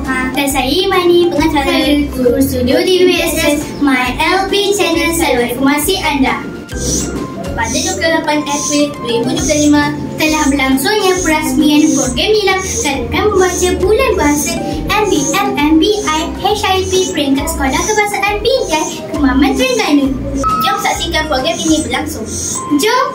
Nuha. Dan saya Imani, pengacara Guru Studio DWSS My LP Channel. Saluran informasi anda. Pada 28 April 2025 telah berlangsungnya perasmian program Nilam Gerakan Membaca Bulan Bahasa MBM MBI HIP peringkat Sekolah Kebahasaan Binjai Kemaman Terengganu. Jom saksikan program ini berlangsung. Jom!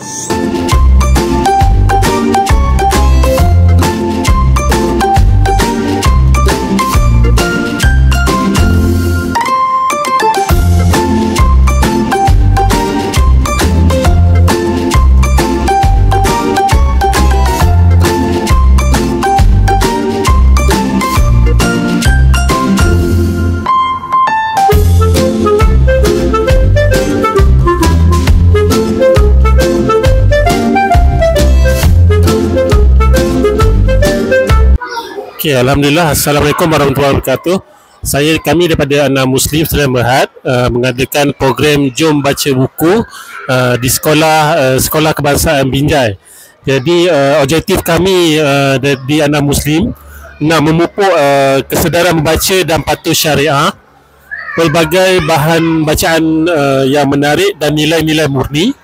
Okay, Alhamdulillah. Assalamualaikum warahmatullahi wabarakatuh. Kami daripada Anak Muslim Sdn Bhd mengadakan program Jom Baca Buku di Sekolah Kebahasaan Binjai. Jadi objektif kami di Anak Muslim nak memupuk kesedaran membaca dan patuh syariah, pelbagai bahan bacaan yang menarik dan nilai-nilai murni,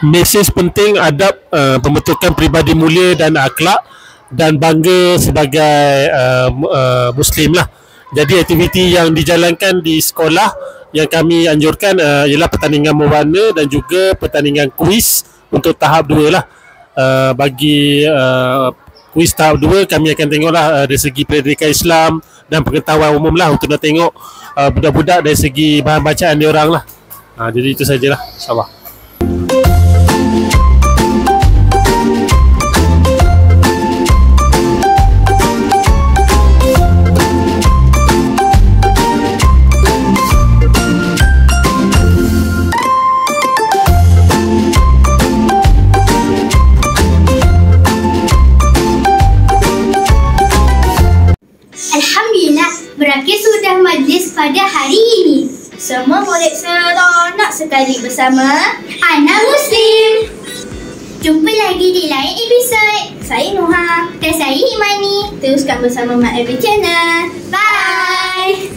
mesej penting adab, pembentukan peribadi mulia dan akhlak, dan bangga sebagai Muslim lah. Jadi aktiviti yang dijalankan di sekolah yang kami anjurkan ialah pertandingan mewarna dan juga pertandingan kuis untuk tahap 2 lah. Bagi kuis tahap 2 kami akan tengoklah dari segi pendidikan Islam dan pengetahuan umum lah, untuk nak tengok budak-budak dari segi bahan bacaan dia orang lah. Jadi itu sajalah, insyaAllah. Alhamdulillah, berakhir sudah majlis pada hari ini. Semua boleh seronok sekali bersama Anak Muslim. Jumpa lagi di lain episod. saya Nuha Dan saya Imani. Teruskan bersama My LP Channel. Bye.